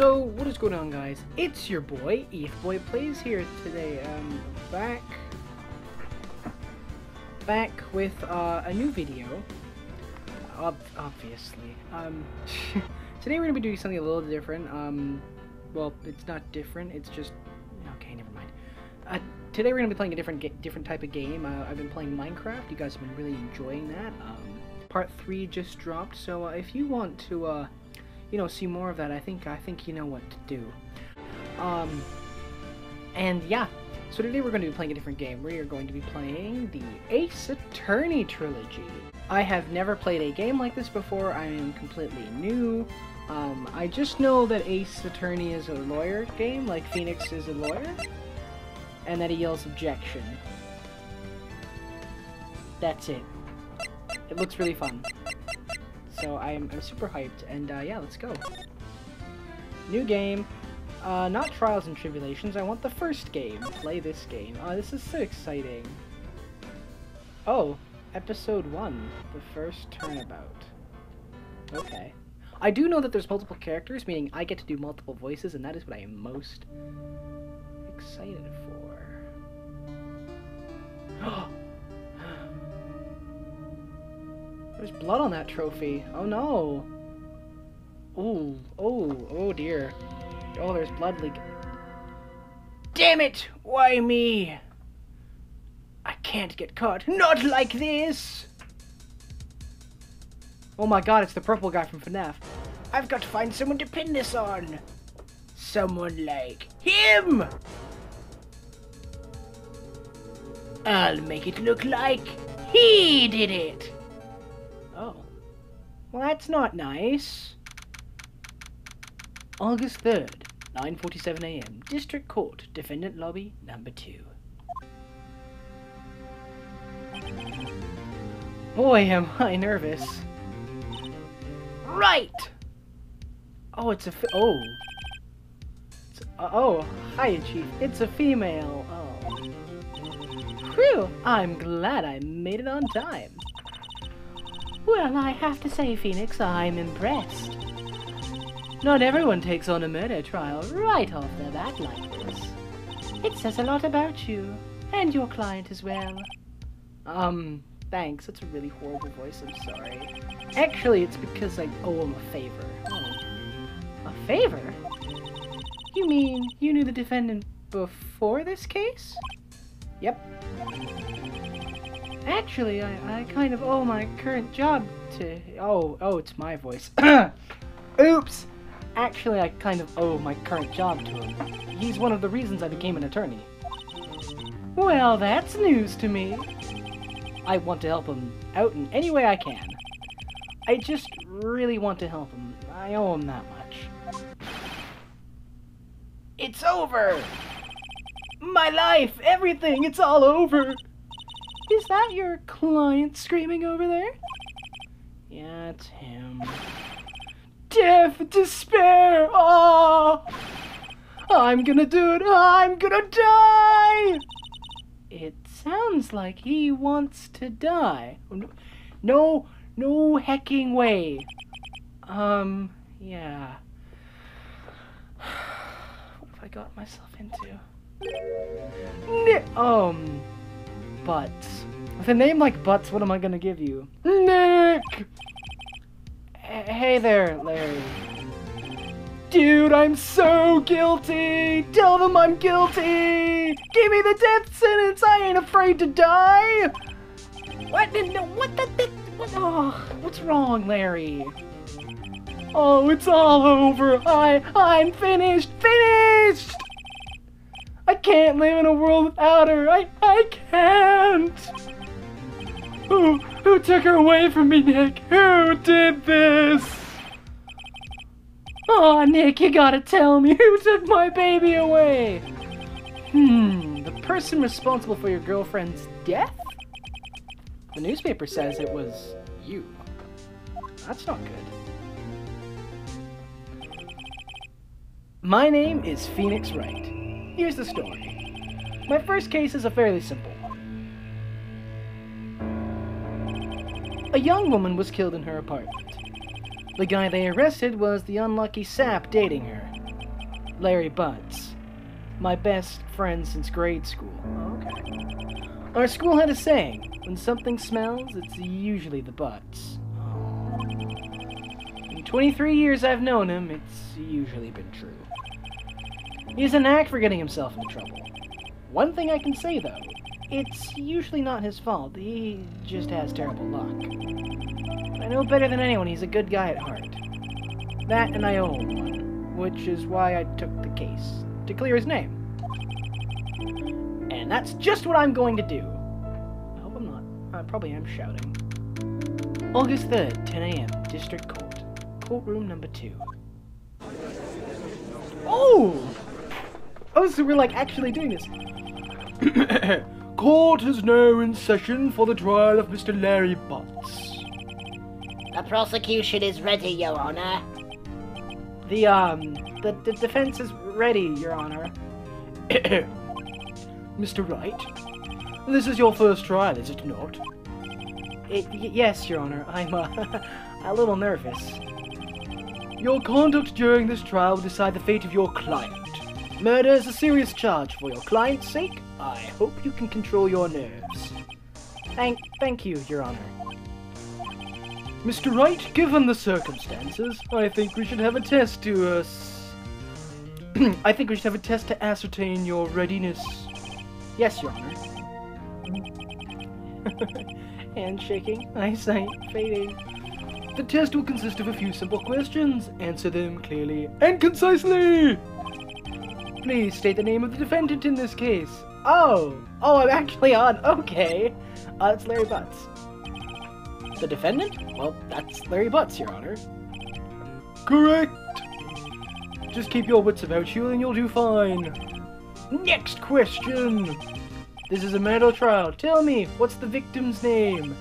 So, what is going on, guys? It's your boy, Boy Plays here today. Back with a new video. Obviously. Today we're gonna be doing something a little different. Well, it's not different. It's just okay. Never mind. Today we're gonna be playing a different type of game. I've been playing Minecraft. You guys have been really enjoying that. Part 3 just dropped. So if you want to see more of that, I think you know what to do. And yeah, so today we're going to be playing a different game. We are going to be playing the Attorney Trilogy. I have never played a game like this before. I am completely new. I just know that Ace Attorney is a lawyer game, like Phoenix is a lawyer, and that he yells objection. That's it. It looks really fun. So I'm super hyped, and yeah, let's go. New game. Not Trials and Tribulations. I want the first game. Play this game. This is so exciting. Oh, episode 1. The first turnabout. Okay. I do know that there's multiple characters, meaning I get to do multiple voices, and that is what I am most excited for. There's blood on that trophy. Oh no. Ooh. Oh dear. Oh, there's blood leaking. Damn it! Why me? I can't get caught. Not like this! Oh my god, it's the purple guy from FNAF. I've got to find someone to pin this on. Someone like him! I'll make it look like he did it! Oh. Well, that's not nice. August 3rd, 9:47 a.m. District Court, Defendant Lobby, number 2. Boy, am I nervous. Right! Oh, it's a oh, hiya, Chief. It's a female. Oh. Whew, I'm glad I made it on time. Well, I have to say, Phoenix, I'm impressed. Not everyone takes on a murder trial right off the bat like this. It says a lot about you, and your client as well. Thanks. That's a really horrible voice, I'm sorry. Actually, it's because I owe him a favor. Oh. A favor? You mean you knew the defendant before this case? Yep. Actually, I kind of owe my current job to... Oh, it's my voice. Oops! Actually, I kind of owe my current job to him. He's one of the reasons I became an attorney. Well, that's news to me. I want to help him out in any way I can. I just really want to help him. I owe him that much. It's over! My life! Everything! It's all over! Is that your client screaming over there? Yeah, it's him. Death, despair, oh! I'm gonna do it, I'm gonna die! It sounds like he wants to die. No hecking way. Yeah. What have I got myself into? Butts. With a name like Butts, what am I gonna give you? Nick! Hey there, Larry. Dude, I'm so guilty! Tell them I'm guilty! Give me the death sentence! I ain't afraid to die! What? No, what the? What? Oh, what's wrong, Larry? Oh, it's all over! I'm finished! Finished! I can't live in a world without her! I can't! Who took her away from me, Nick? Who did this? Aw, Nick, you gotta tell me, who took my baby away? The person responsible for your girlfriend's death? The newspaper says it was you. That's not good. My name is Phoenix Wright. Here's the story. My first case is a fairly simple one. A young woman was killed in her apartment. The guy they arrested was the unlucky sap dating her. Larry Butts. My best friend since grade school. Oh, okay. Our school had a saying, when something smells, it's usually the butts. Oh. In 23 years I've known him, it's usually been true. He has a knack for getting himself into trouble. One thing I can say, though, it's usually not his fault. He just has terrible luck. I know better than anyone he's a good guy at heart. That and I owe him one, which is why I took the case, to clear his name. And that's just what I'm going to do. I hope I'm not. I probably am shouting. August 3rd, 10 a.m., District Court. Courtroom number 2. Oh! Oh, so we're like actually doing this. Court is now in session for the trial of Mr. Larry Butts. The prosecution is ready, Your Honor. The defense is ready, Your Honor. Mr. Wright, this is your first trial, is it not? Yes, Your Honor. I'm a little nervous. Your conduct during this trial will decide the fate of your client. Murder is a serious charge. For your client's sake, I hope you can control your nerves. Thank you, Your Honor. Mr. Wright, given the circumstances, I think we should have a test to ascertain your readiness. Yes, Your Honor. Handshaking, eyesight fading. The test will consist of a few simple questions. Answer them clearly and concisely. Please state the name of the defendant in this case. Oh, I'm actually on. Okay. It's Larry Butts. The defendant? Well, that's Larry Butts, Your Honor. Correct. Just keep your wits about you and you'll do fine. Next question. This is a murder trial. Tell me, what's the victim's name?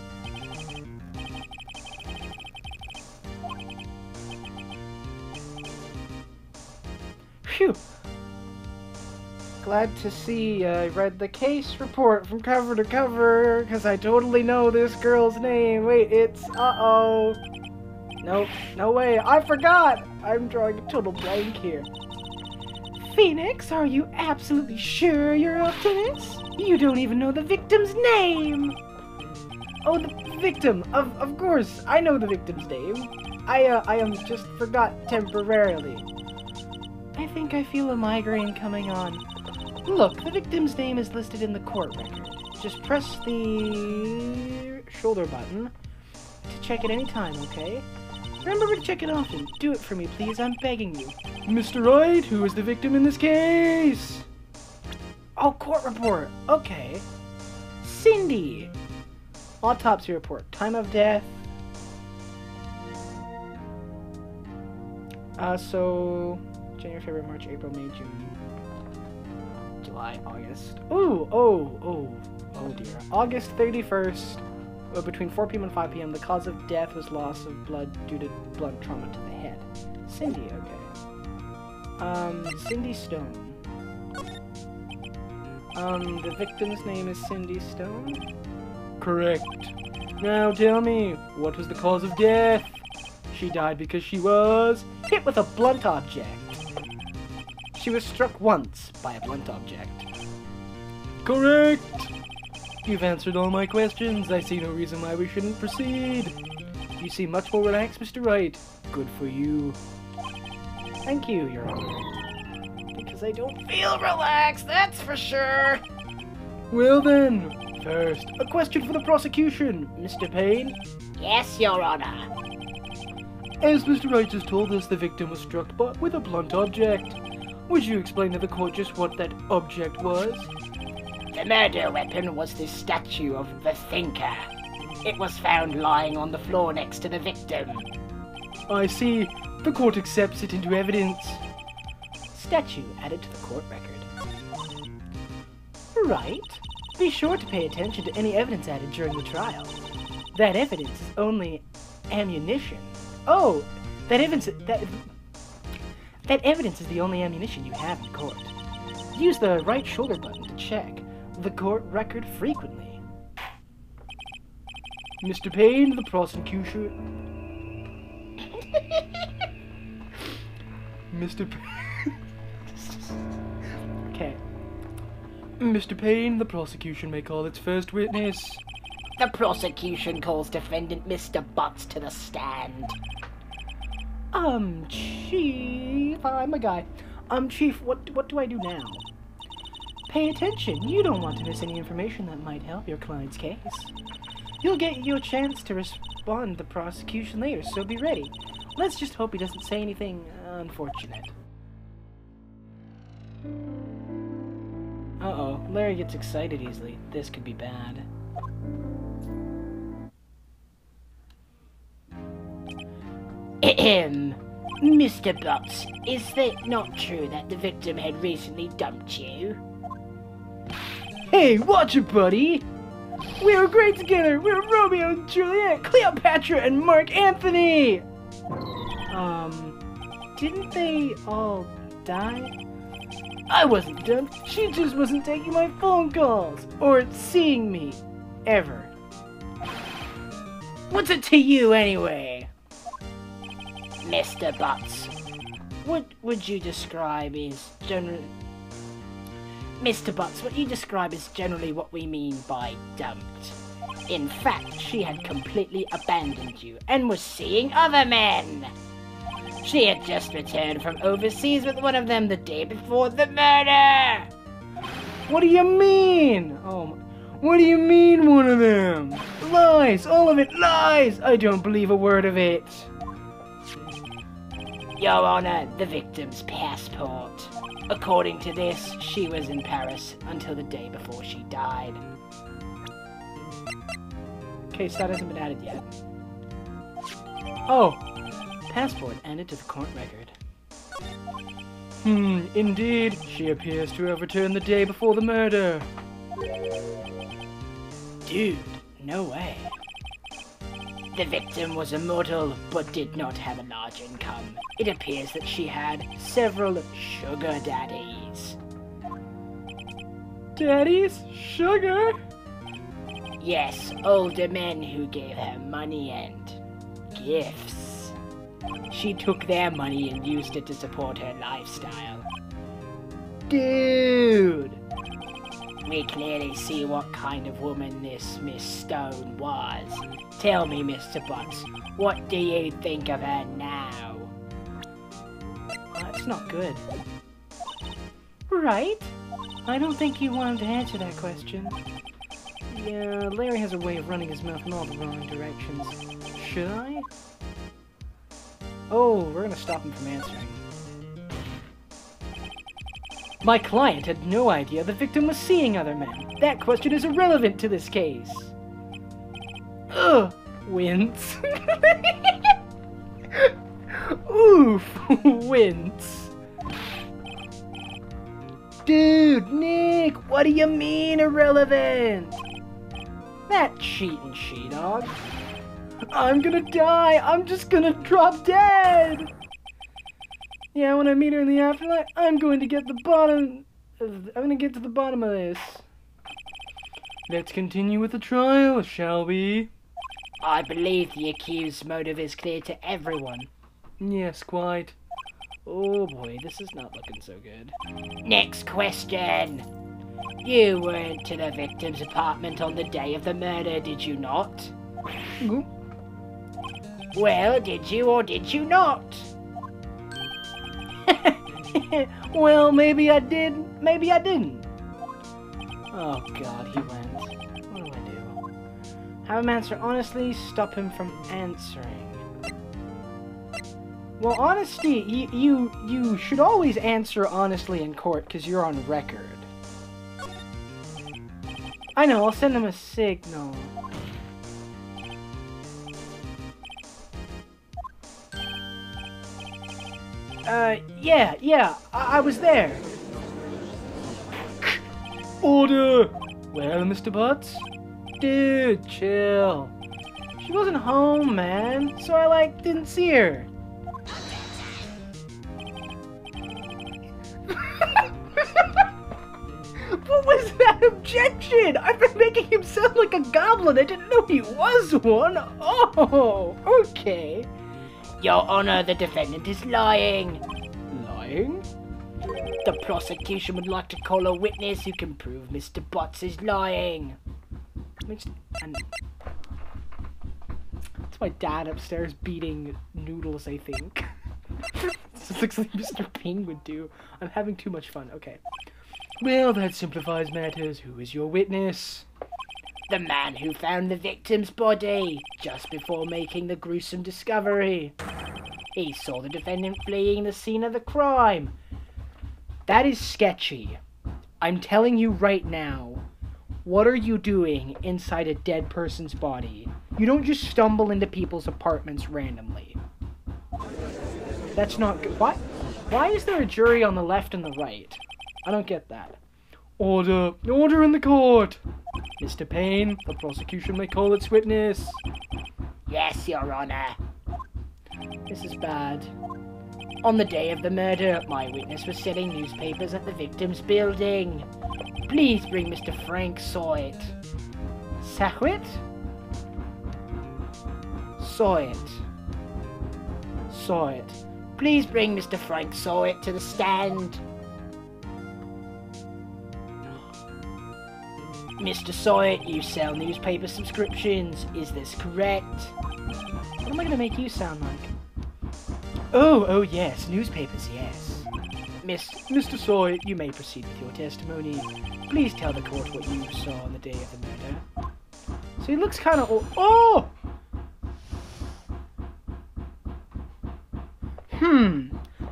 Phew. Glad to see I read the case report from cover to cover, because I totally know this girl's name. Wait, it's... Uh-oh. Nope, no way. I forgot! I'm drawing a total blank here. Phoenix, are you absolutely sure you're up to this? You don't even know the victim's name! Oh, the victim! Of course, I know the victim's name. I just forgot temporarily. I think I feel a migraine coming on. Look, the victim's name is listed in the court record. Just press the shoulder button to check at any time, okay? Remember to check it often. Do it for me, please. I'm begging you. Mr. Wright, who is the victim in this case? Oh, court report. Okay. Cindy. Autopsy report. Time of death. So... January, February, March, April, May, June... July, August. Oh dear. August 31st, between 4 p.m. and 5 p.m. The cause of death was loss of blood due to blunt trauma to the head. Cindy, okay. Cindy Stone. The victim's name is Cindy Stone? Correct. Now tell me, what was the cause of death? She died because she was hit with a blunt object. She was struck once by a blunt object. Correct! You've answered all my questions. I see no reason why we shouldn't proceed. You seem much more relaxed, Mr. Wright. Good for you. Thank you, Your Honor. Because I don't feel relaxed, that's for sure. Well then, first, a question for the prosecution. Mr. Payne? Yes, Your Honor. As Mr. Wright just told us, the victim was struck with a blunt object. Would you explain to the court just what that object was? The murder weapon was this statue of the Thinker. It was found lying on the floor next to the victim. I see. The court accepts it into evidence. Statue added to the court record. Right. Be sure to pay attention to any evidence added during the trial. That evidence is only ammunition. Oh, that evidence is the only ammunition you have in court. Use the right shoulder button to check the court record frequently. Mr. Payne, the prosecution... Mr. Payne... Okay. Mr. Payne, the prosecution may call its first witness. The prosecution calls defendant Mr. Butts to the stand. Chief, I'm a guy. Chief, what do I do now? Pay attention. You don't want to miss any information that might help your client's case. You'll get your chance to respond to the prosecution later, so be ready. Let's just hope he doesn't say anything unfortunate. Uh-oh, Larry gets excited easily. This could be bad. Ahem. Mr. Butts, is it not true that the victim had recently dumped you? Hey, watch it, buddy! We were great together! We were Romeo and Juliet, Cleopatra and Mark Anthony! Didn't they all die? I wasn't dumped. She just wasn't taking my phone calls or seeing me. Ever. What's it to you, anyway? Mr. Butts, what would you describe as generally... Mr. Butts, what you describe is generally what we mean by dumped. In fact, she had completely abandoned you and was seeing other men. She had just returned from overseas with one of them the day before the murder. What do you mean? What do you mean, one of them? Lies! All of it lies! I don't believe a word of it. Your Honor, the victim's passport. According to this, she was in Paris until the day before she died. Okay, so that hasn't been added yet. Oh! Passport added to the court record. Indeed. She appears to have returned the day before the murder. Dude, no way. The victim was immortal, but did not have a large income. It appears that she had several sugar daddies. Daddies? Sugar? Yes, older men who gave her money and gifts. She took their money and used it to support her lifestyle. Dude! We clearly see what kind of woman this Miss Stone was. Tell me, Mr. Butts, what do you think of her now? That's not good. Right? I don't think you wanted to answer that question. Yeah, Larry has a way of running his mouth in all the wrong directions. Should I? Oh, we're gonna stop him from answering. My client had no idea the victim was seeing other men. That question is irrelevant to this case. Ugh! Wince. Oof! Wince. Dude, Nick, what do you mean irrelevant? That cheating she-dog. I'm gonna die! I'm just gonna drop dead! Yeah, when I meet her in the afterlife, I'm going to get to the bottom of this. Let's continue with the trial, shall we? I believe the accused's motive is clear to everyone. Yes, quite. Oh boy, this is not looking so good. Next question. You went to the victim's apartment on the day of the murder, did you not? Well, did you or did you not? Well, maybe I did, maybe I didn't. Oh god, he went. What do I do? Have him answer honestly, stop him from answering. Well, honesty, you should always answer honestly in court, because you're on record. I know, I'll send him a signal. Yeah, I was there. Order! Well, Mr. Butts? Dude, chill. She wasn't home, man, so I, didn't see her. What was that objection? I've been making him sound like a goblin. I didn't know he was one. Oh, okay. Your Honor, the defendant is lying. Lying? The prosecution would like to call a witness who can prove Mr. Butts is lying. And it's my dad upstairs beating noodles, I think. This looks like Mr. Ping would do. I'm having too much fun. Okay. Well, that simplifies matters. Who is your witness? The man who found the victim's body just before making the gruesome discovery. He saw the defendant fleeing the scene of the crime. That is sketchy. I'm telling you right now. What are you doing inside a dead person's body? You don't just stumble into people's apartments randomly. That's not good. Why is there a jury on the left and the right? I don't get that. Order! Order in the court! Mr. Payne, the prosecution may call its witness. Yes, Your Honor. This is bad. On the day of the murder, my witness was selling newspapers at the victim's building. Please bring Mr. Frank Sawit. Sackwit? Sawit. Sawit. Please bring Mr. Frank Sawit to the stand. Mr. Sawit, you sell newspaper subscriptions. Is this correct? What am I going to make you sound like? Oh, yes, newspapers, yes. Mr. Sawit, you may proceed with your testimony. Please tell the court what you saw on the day of the murder. So he looks kind of old. Oh!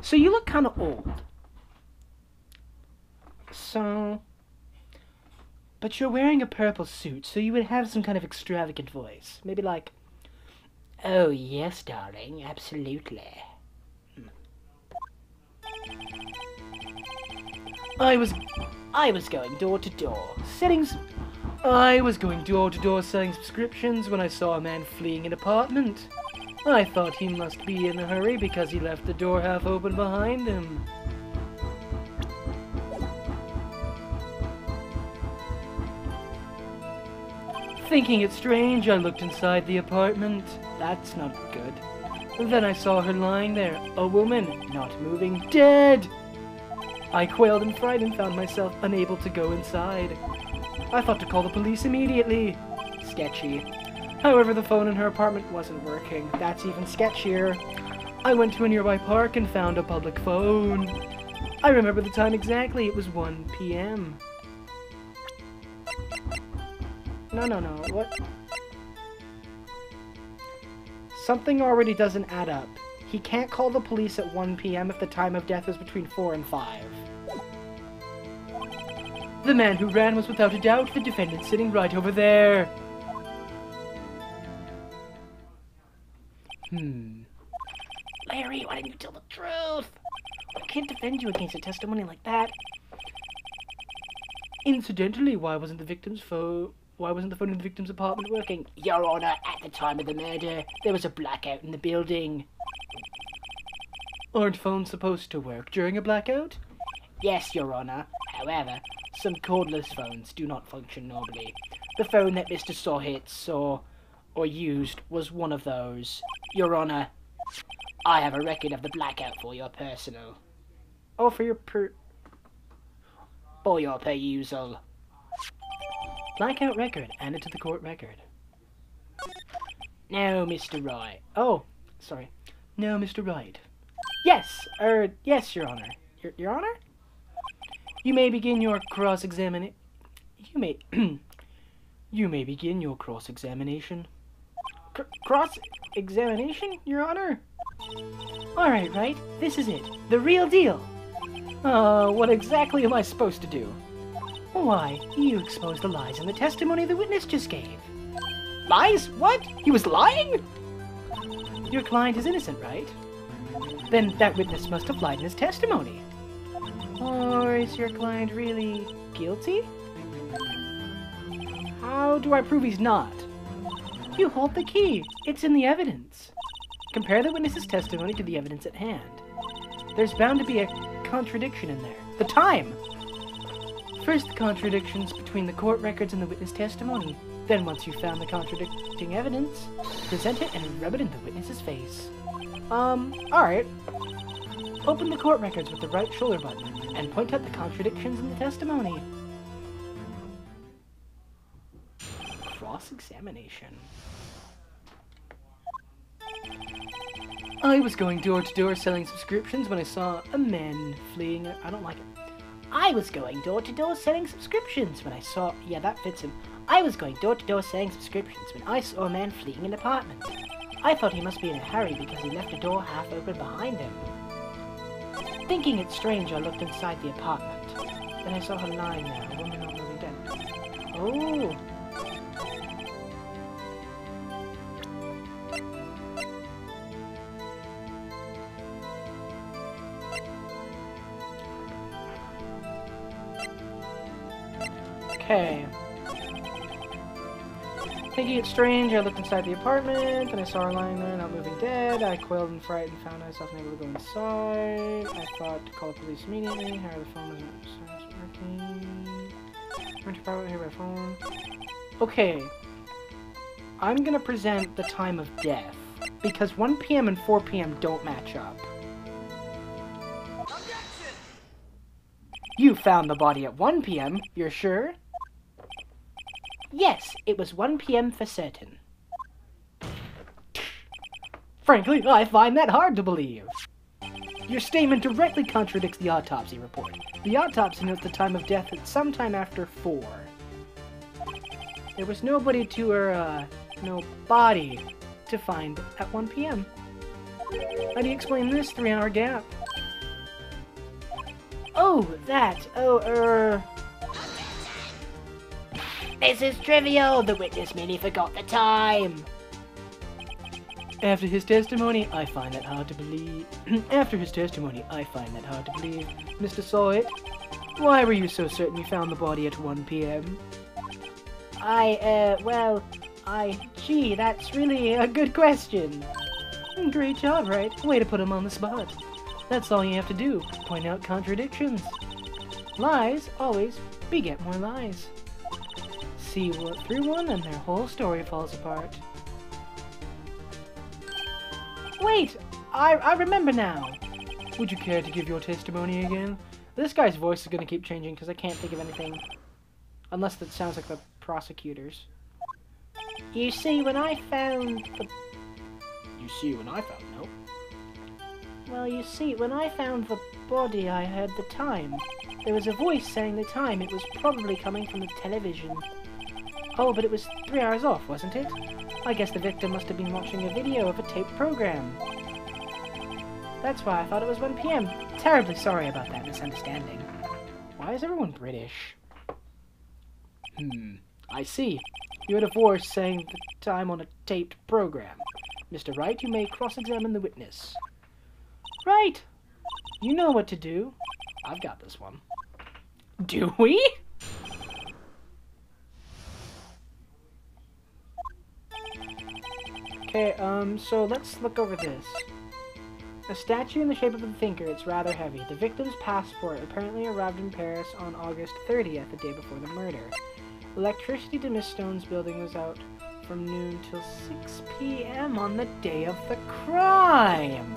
So you look kind of old. So... But you're wearing a purple suit, so you would have some kind of extravagant voice. Maybe like... Oh, yes, darling, absolutely. I was going door to door, I was going door to door selling subscriptions when I saw a man fleeing an apartment. I thought he must be in a hurry because he left the door half open behind him. Thinking it strange, I looked inside the apartment. That's not good. Then I saw her lying there, a woman, not moving, dead! I quailed in fright and found myself unable to go inside. I thought to call the police immediately. Sketchy. However, the phone in her apartment wasn't working. That's even sketchier. I went to a nearby park and found a public phone. I remember the time exactly. It was 1 p.m. No, what? Something already doesn't add up. He can't call the police at 1 p.m. if the time of death was between 4 and 5. The man who ran was without a doubt the defendant sitting right over there. Larry, why didn't you tell the truth? I can't defend you against a testimony like that. Incidentally, why wasn't the phone in the victim's apartment working? Your Honor, at the time of the murder, there was a blackout in the building. Aren't phones supposed to work during a blackout? Yes, Your Honor. However, some cordless phones do not function normally. The phone that Mr. Sawhit saw or used was one of those. Your Honor, I have a record of the blackout for your personal. Oh, for your For your perusal. Blackout record. Add it to the court record. Now, Mr. Wright. Oh, sorry. No, Mr. Wright. Yes, yes, Your Honor. Your Honor? You may begin your cross-examination. You may begin your cross-examination. Cross-examination, Your Honor? Alright, right? This is it. The real deal. What exactly am I supposed to do? Why, you exposed the lies in the testimony the witness just gave. Lies? What? He was lying? Your client is innocent, right? Then that witness must have lied in his testimony. Or is your client really guilty? How do I prove he's not? You hold the key. It's in the evidence. Compare the witness's testimony to the evidence at hand. There's bound to be a contradiction in there. The time! First, the contradictions between the court records and the witness testimony. Then, once you've found the contradicting evidence, present it and rub it in the witness's face. Alright. Open the court records with the right shoulder button and point out the contradictions in the testimony. Cross-examination. I was going door to door selling subscriptions when I saw a man fleeing. I don't like it. I was going door to door selling subscriptions when I saw... Yeah, that fits him. I was going door to door selling subscriptions when I saw a man fleeing an apartment. I thought he must be in a hurry because he left a door half open behind him. Thinking it strange, I looked inside the apartment. Then I saw her lying there, a woman not moving dead. Oh! Okay. Thinking it strange, I looked inside the apartment, and I saw her lying there, not moving dead. I quailed in fright and found myself unable to go inside. I thought to call the police immediately. However, the phone wasn't working. Went to private here by phone. Okay. I'm gonna present the time of death, because 1 PM and 4 PM don't match up. You found the body at 1 PM, you're sure? Yes, it was 1 PM for certain. Frankly, I find that hard to believe. Your statement directly contradicts the autopsy report. The autopsy notes the time of death at sometime after 4. There was nobody to her, no body to find at 1 PM. How do you explain this 3-hour gap? Oh, that. This is trivial. The witness merely forgot the time. After his testimony, I find that hard to believe. Mr. Sawit, why were you so certain you found the body at 1 PM? Gee, that's really a good question. Great job, right? Way to put him on the spot. That's all you have to do. Point out contradictions. Lies always beget more lies. See through one and their whole story falls apart. Wait! I remember now! Would you care to give your testimony again? This guy's voice is going to keep changing because I can't think of anything. Unless that sounds like the prosecutors. You see, when I found the... No. Well, you see, when I found the body, I heard the time. There was a voice saying the time. It was probably coming from the television. Oh, but it was 3 hours off, wasn't it? I guess the victim must have been watching a video of a taped program. That's why I thought it was 1 PM. Terribly sorry about that misunderstanding. Why is everyone British? I see. You had a voice saying the time on a taped program. Mr. Wright, you may cross-examine the witness. Right! You know what to do. I've got this one. Do we? Okay, so let's look over this. A statue in the shape of a thinker, it's rather heavy. The victim's passport apparently arrived in Paris on August 30th, the day before the murder. Electricity to Miss Stone's building was out from noon till 6 PM on the day of the crime!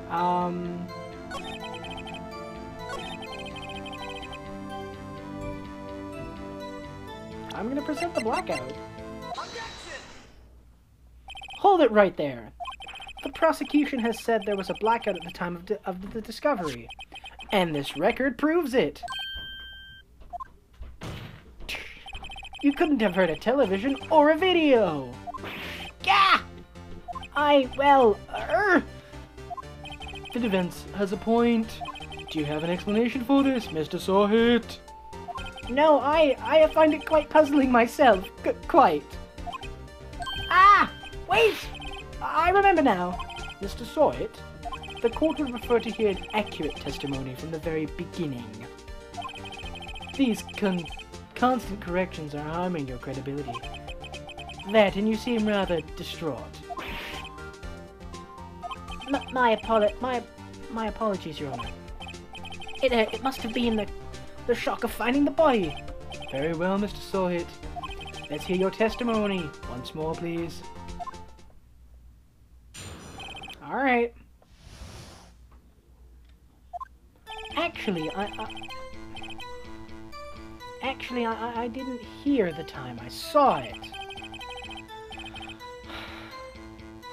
I'm gonna present the blackout. Hold it right there. The prosecution has said there was a blackout at the time of the discovery. And this record proves it. You couldn't have heard a television or a video. Gah! The defense has a point. Do you have an explanation for this, Mr. Sawhit? No, I find it quite puzzling myself. Quite. Wait! I remember now. Mr. Sawhit, the court would prefer to hear an accurate testimony from the very beginning. These constant corrections are harming your credibility. That, and you seem rather distraught. My apologies, Your Honor. It must have been the shock of finding the body. Very well, Mr. Sawhit. Let's hear your testimony once more, please. Actually, I didn't hear the time. I saw it.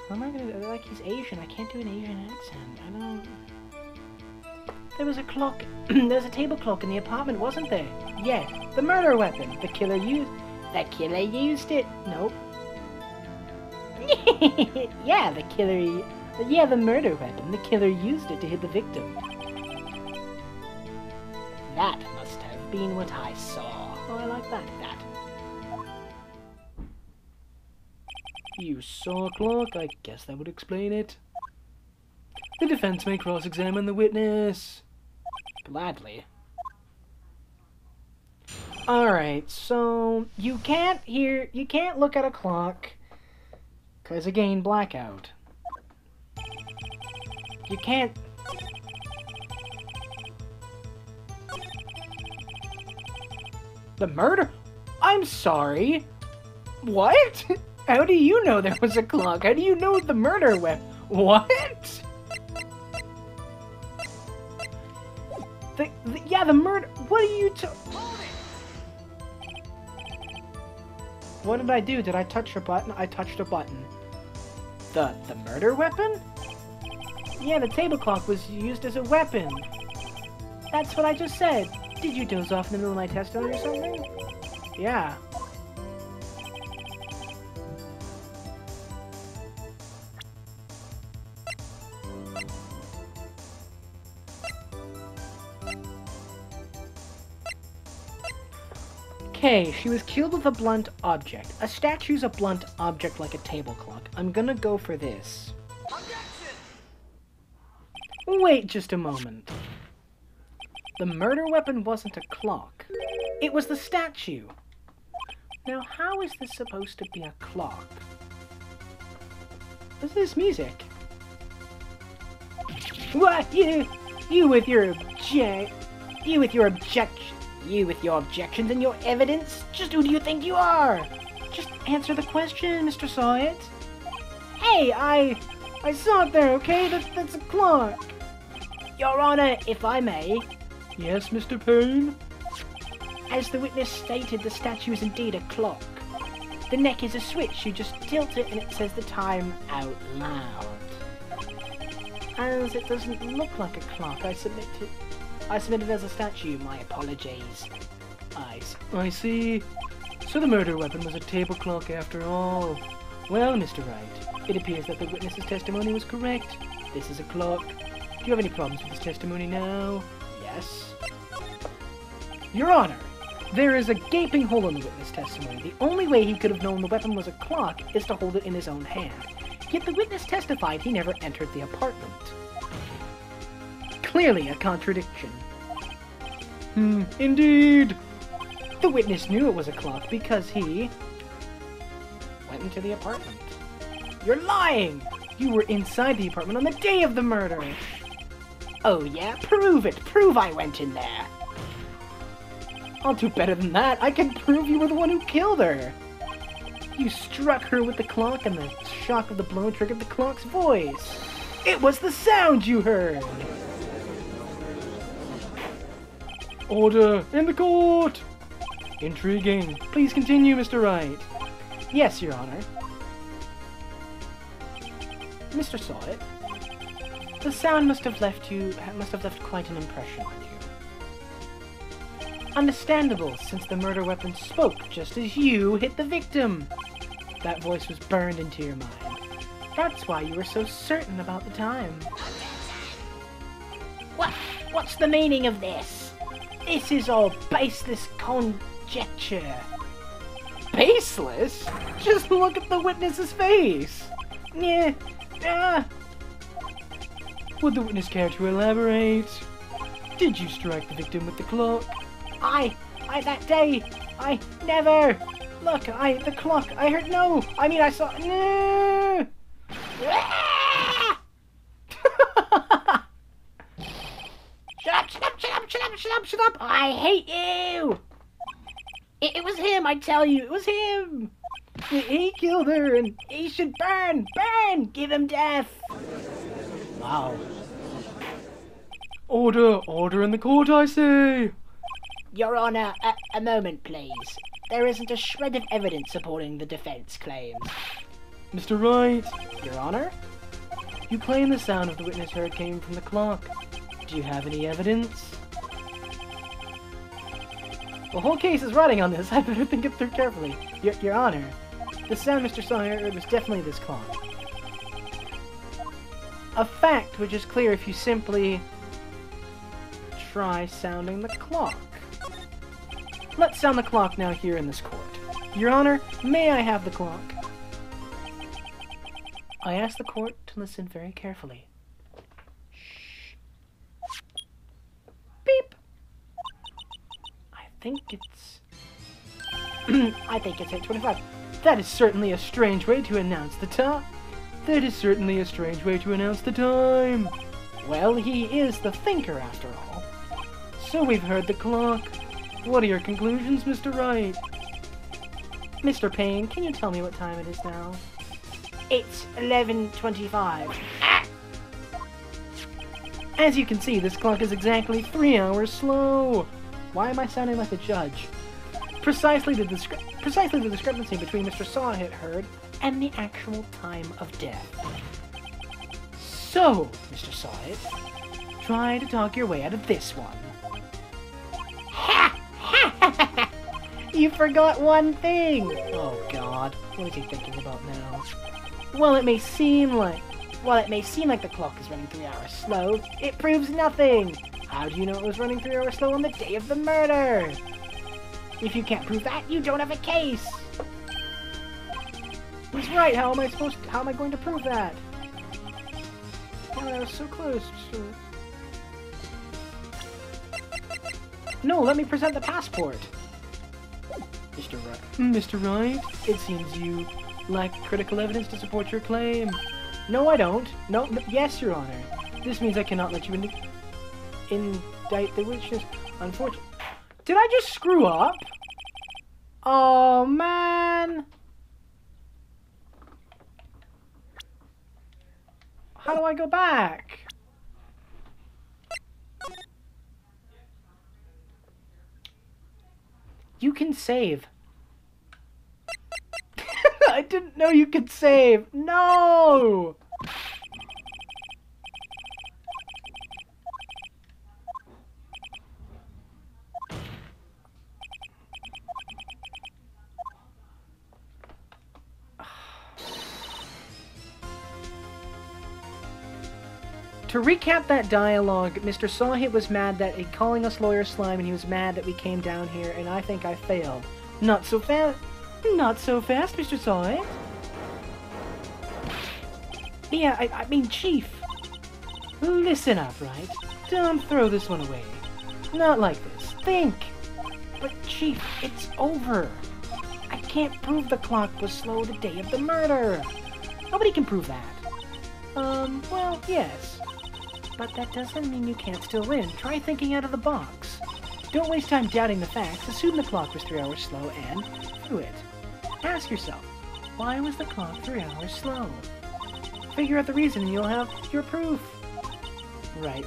How am I gonna... Like, he's Asian. I can't do an Asian accent. I don't... There was a clock... There's a table clock in the apartment, wasn't there? Yeah. The murder weapon. The killer used... The killer used it. Nope. Yeah, the killer... Yeah, the murder weapon. The killer used it to hit the victim. That must have been what I saw. Oh, I like that. You saw a clock? I guess that would explain it. The defense may cross-examine the witness. Gladly. Alright, so you can't look at a clock, because again, blackout. You can't... The murder? I'm sorry. What? How do you know there was a clock? How do you know the murder weapon? What? Yeah, the murder... What are you What did I do? Did I touch a button? I touched a button. The murder weapon? Yeah, the table clock was used as a weapon. That's what I just said. Did you doze off in the middle of my testimony or something? Yeah. Okay, she was killed with a blunt object. A statue's a blunt object like a table clock. I'm gonna go for this. Wait just a moment. The murder weapon wasn't a clock. It was the statue. Now, how is this supposed to be a clock? What's this music? What? You with your objections and your evidence? Just who do you think you are? Just answer the question, Mr. Sawyer. Hey, I saw it there, okay? That's a clock. Your Honor, if I may. Yes, Mr. Payne? As the witness stated, the statue is indeed a clock. The neck is a switch. You just tilt it and it says the time out loud. As it doesn't look like a clock, I submit it as a statue. My apologies. I see. So the murder weapon was a table clock after all. Well, Mr. Wright, it appears that the witness's testimony was correct. This is a clock. Do you have any problems with his testimony now? Yes. Your Honor, there is a gaping hole in the witness testimony. The only way he could have known the weapon was a clock is to hold it in his own hand. Yet the witness testified he never entered the apartment. Clearly a contradiction. Indeed. The witness knew it was a clock because he went into the apartment. You're lying! You were inside the apartment on the day of the murder. Oh yeah? Prove it! Prove I went in there! I'll do better than that. I can prove you were the one who killed her. You struck her with the clock and the shock of the blow triggered the clock's voice. It was the sound you heard! Order in the court! Intriguing. Please continue, Mr. Wright. Yes, Your Honor. Mr. Sawyer, the sound must have left quite an impression on you. Understandable, since the murder weapon spoke just as you hit the victim. That voice was burned into your mind. That's why you were so certain about the time. What's the meaning of this? This is all baseless conjecture. Baseless? Just look at the witness's face. Yeah. Would the witness care to elaborate? Did you strike the victim with the clock? That day, I never. Look, the clock, I heard no. I mean, I saw, no. Shut up. I hate you. It was him, I tell you, it was him. He killed her and he should burn, give him death. Wow. Order! Order in the court, I say! Your Honor, a moment, please. There isn't a shred of evidence supporting the defense claims. Mr. Wright, Your Honor? you claim the sound of the witness heard came from the clock. Do you have any evidence? The whole case is riding on this. I better think it through carefully. Your Honor, the sound Mr. Sawyer heard was definitely this clock. A fact which is clear if you simply try sounding the clock. Let's sound the clock now here in this court. Your Honor, may I have the clock? I ask the court to listen very carefully. Shh. Beep. I think it's 8:25. That is certainly a strange way to announce the time. That is certainly a strange way to announce the time. Well, he is the thinker after all. So we've heard the clock. What are your conclusions, Mr. Wright? Mr. Payne, can you tell me what time it is now? It's 11:25. As you can see, this clock is exactly 3 hours slow. Why am I sounding like a judge? Precisely the discrepancy between Mr. Sawhit heard and the actual time of death. So, Mr. Sawhit, try to talk your way out of this one. You forgot one thing! Oh god, what is he thinking about now? While it may seem like the clock is running 3 hours slow, it proves nothing! How do you know it was running 3 hours slow on the day of the murder? If you can't prove that, you don't have a case! He's right, how am I going to prove that? God, I was so close. No, let me present the passport! Mr. Wright. Mr. Wright, it seems you lack critical evidence to support your claim. No, I don't. No, yes, Your Honor. This means I cannot let you indict the witches. Unfortunately. Did I just screw up? Oh, man. How do I go back? You can save. I didn't know you could save. No! To recap that dialogue, Mr. Sawhit was mad that calling us lawyer slime, and he was mad that we came down here, and I think I failed. Not so fast. Not so fast, Mr. Sawhit. Yeah, I mean, Chief. Listen up, right? Don't throw this one away. Not like this. Think. But, Chief, it's over. I can't prove the clock was slow the day of the murder. Nobody can prove that. Well, yes. But that doesn't mean you can't still win. Try thinking out of the box. Don't waste time doubting the facts. Assume the clock was 3 hours slow and do it. Ask yourself, why was the clock 3 hours slow? Figure out the reason and you'll have your proof. Right?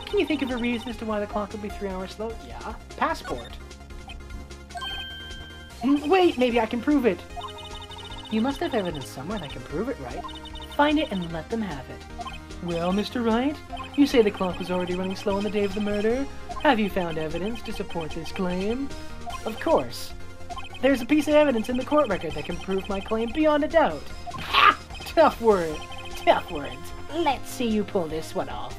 Can you think of a reason as to why the clock would be 3 hours slow? Yeah. Passport. Wait, maybe I can prove it. You must have evidence somewhere that can prove it, right? Find it and let them have it. Well, Mr. Wright, you say the clock was already running slow on the day of the murder. Have you found evidence to support this claim? Of course. There's a piece of evidence in the court record that can prove my claim beyond a doubt. Ah! Tough word. Tough words. Let's see you pull this one off.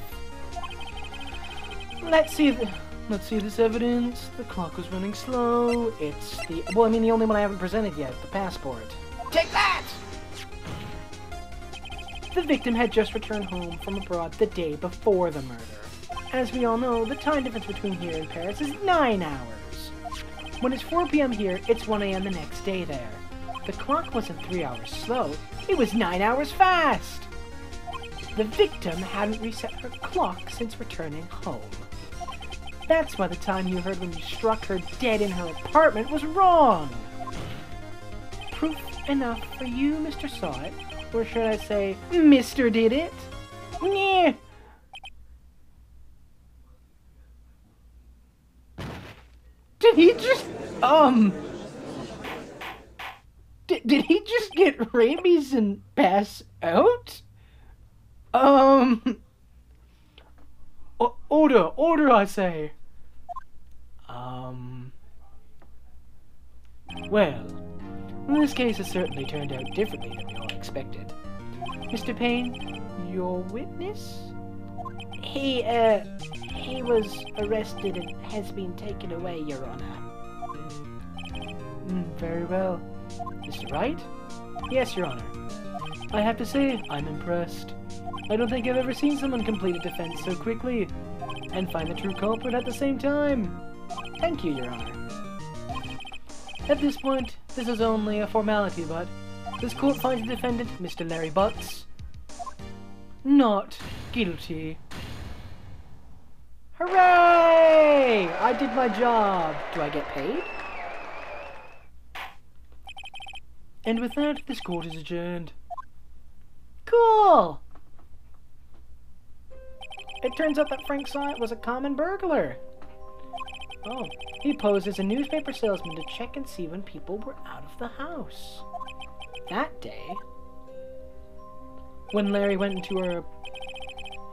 Let's see this evidence. The clock was running slow. It's the only one I haven't presented yet, the passport. Take that! The victim had just returned home from abroad the day before the murder. As we all know, the time difference between here and Paris is 9 hours. When it's 4 p.m. here, it's 1 a.m. the next day there. The clock wasn't 3 hours slow, it was 9 hours fast! The victim hadn't reset her clock since returning home. That's why the time you heard when you struck her dead in her apartment was wrong! Proof enough for you, Mr. Sawhit? Or should I say, Mr. Did It? Nyeh! Did he just, did he just get rabies and pass out? Order, I say. Well, this case has certainly turned out differently than we all expected. Mr. Payne, your witness? He was arrested and has been taken away, Your Honor. Very well. Mr. Wright? Yes, Your Honor. I have to say, I'm impressed. I don't think I've ever seen someone complete a defense so quickly, and find the true culprit at the same time. Thank you, Your Honor. At this point, this is only a formality, but this court finds the defendant, Mr. Larry Butts, not guilty. Hooray! I did my job. Do I get paid? And with that, this court is adjourned. Cool! It turns out that Frank Syatt was a common burglar. Oh, he posed as a newspaper salesman to check and see when people were out of the house. That day, when Larry went into her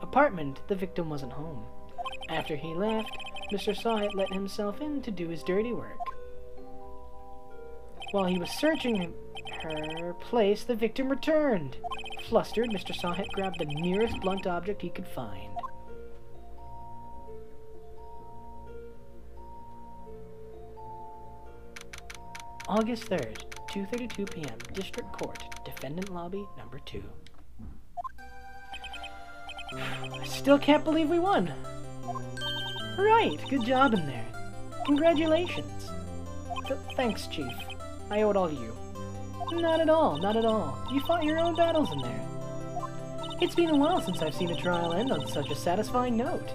apartment, the victim wasn't home. After he left, Mr. Syatt let himself in to do his dirty work. While he was searching her place, the victim returned. Flustered, Mr. Syatt grabbed the nearest blunt object he could find. August 3rd, 2:32 p.m., District Court, Defendant Lobby, number 2. I still can't believe we won. Right, good job in there. Congratulations. Thanks, Chief. I owe it all to you. Not at all, not at all. You fought your own battles in there. It's been a while since I've seen a trial end on such a satisfying note.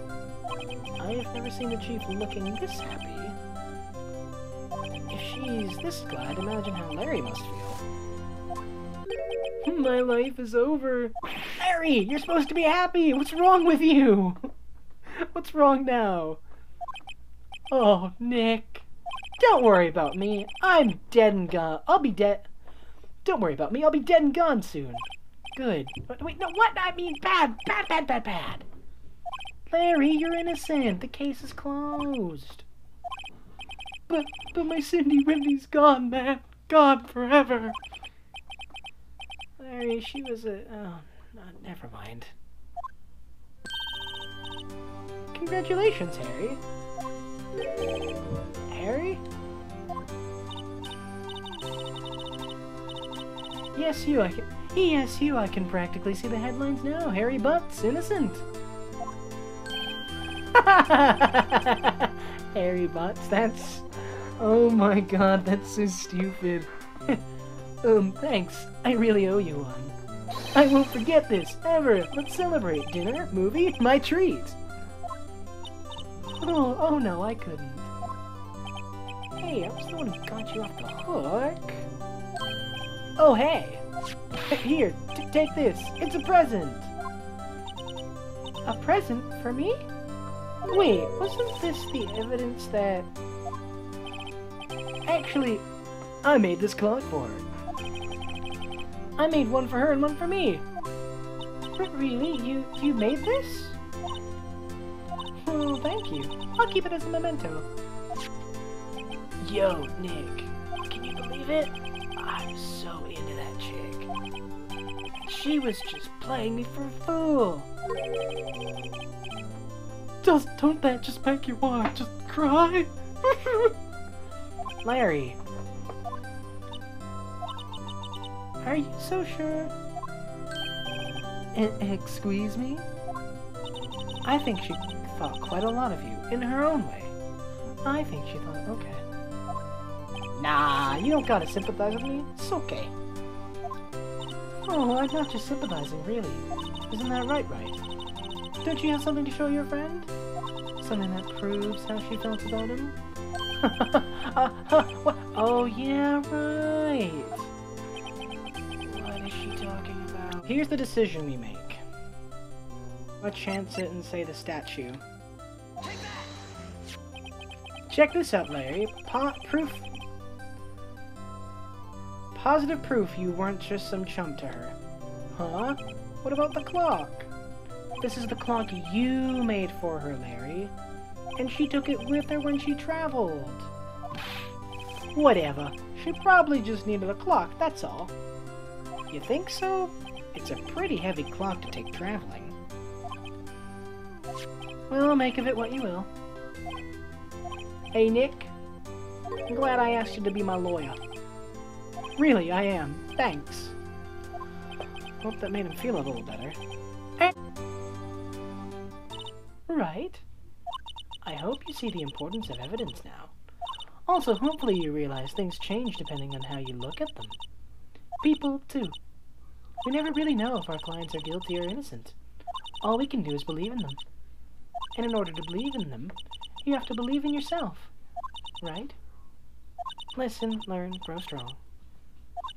I've never seen the Chief looking this happy. If she's this glad, imagine how Larry must feel. My life is over. Larry, you're supposed to be happy. What's wrong with you? What's wrong now? Oh, Nick. Don't worry about me. I'm dead and gone. I'll be dead. Don't worry about me. I'll be dead and gone soon. Good. Wait, no, what? I mean bad. Bad. Larry, you're innocent. The case is closed. But my Cindy Wendy's gone, man. Gone forever. Larry, she was a... Oh, no, never mind. Congratulations, Harry. Harry? Yes, you, I can practically see the headlines now. Harry Butts, innocent. Harry Butts, that's... Oh my god, that's so stupid. Thanks. I really owe you one. I won't forget this, ever. Let's celebrate. Dinner? Movie? My treat. Oh no, I couldn't. Hey, I was the one who got you off the hook. Oh, hey. Here, take this. It's a present. A present for me? Wait, wasn't this the evidence that... Actually, I made this clock for her. I made one for her and one for me. Really? You made this? Oh, thank you. I'll keep it as a memento. Yo, Nick. Can you believe it? I'm so into that chick. She was just playing me for a fool. Don't that just make you want to just cry? Larry. Are you so sure? Excuse me? I think she thought quite a lot of you, in her own way. I think she thought, okay. Nah, you don't gotta sympathize with me. It's okay. Oh, I'm not just sympathizing, really. Isn't that right? Don't you have something to show your friend? Something that proves how she felt about him? What? Oh, yeah, right. What is she talking about? Here's the decision we make. Let's chance it and say the statue. Check this out, Larry. Positive proof you weren't just some chump to her. Huh? What about the clock? This is the clock you made for her, Larry. And she took it with her when she traveled. Whatever. She probably just needed a clock, that's all. You think so? It's a pretty heavy clock to take traveling. Well, make of it what you will. Hey, Nick. I'm glad I asked you to be my lawyer. Really, I am. Thanks. Hope that made him feel a little better. Right. I hope you see the importance of evidence now. Also, hopefully you realize things change depending on how you look at them. People, too. We never really know if our clients are guilty or innocent. All we can do is believe in them. And in order to believe in them, you have to believe in yourself. Right? Listen, learn, grow strong.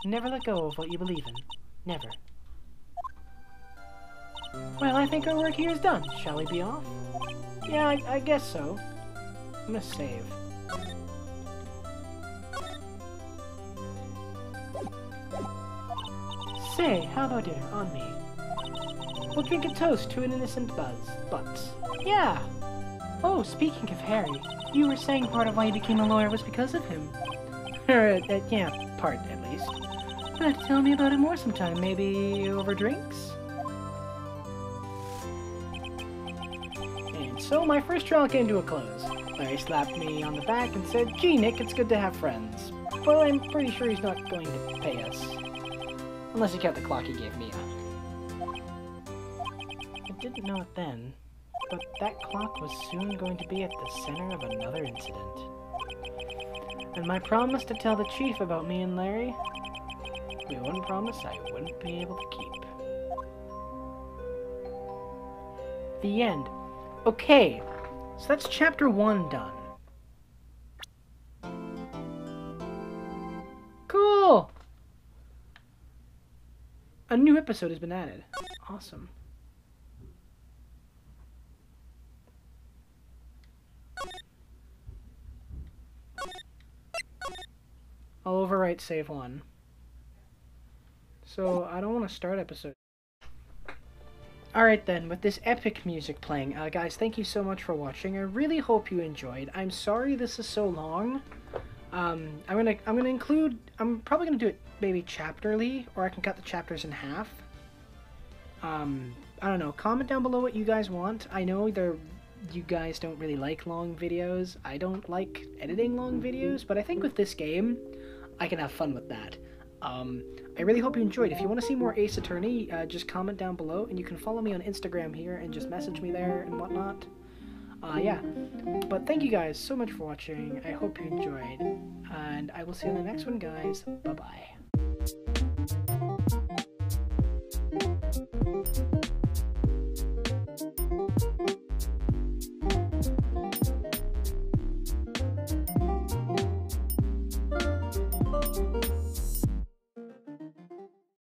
Never let go of what you believe in. Never. Well, I think our work here is done. Shall we be off? Yeah, I guess so. I'm gonna save. Say, how about dinner? On me. We'll drink a toast to an innocent butts. Yeah! Oh, speaking of Harry, you were saying part of why you became a lawyer was because of him. Yeah, part at least. But tell me about it more sometime, maybe over drinks? And so my first trial came to a close. Larry slapped me on the back and said, "Gee, Nick, it's good to have friends. But I'm pretty sure he's not going to pay us. Unless you count the clock he gave me. I didn't know it then, but that clock was soon going to be at the center of another incident. And my promise to tell the chief about me and Larry, the one promise I wouldn't be able to keep." The end. Okay, so that's chapter 1 done. Cool! A new episode has been added. Awesome. I'll overwrite save 1. So, I don't want to start episode. Alright then, with this epic music playing, guys, thank you so much for watching. I really hope you enjoyed. I'm sorry this is so long. I'm probably gonna do it maybe chapterly, or I can cut the chapters in half. I don't know. Comment down below what you guys want. I know you guys don't really like long videos. I don't like editing long videos, but I think with this game, I can have fun with that. I really hope you enjoyed. If you want to see more Ace Attorney, just comment down below, and you can follow me on Instagram here and just message me there and whatnot. Yeah. But thank you guys so much for watching. I hope you enjoyed, and I will see you in the next one, guys. Bye-bye.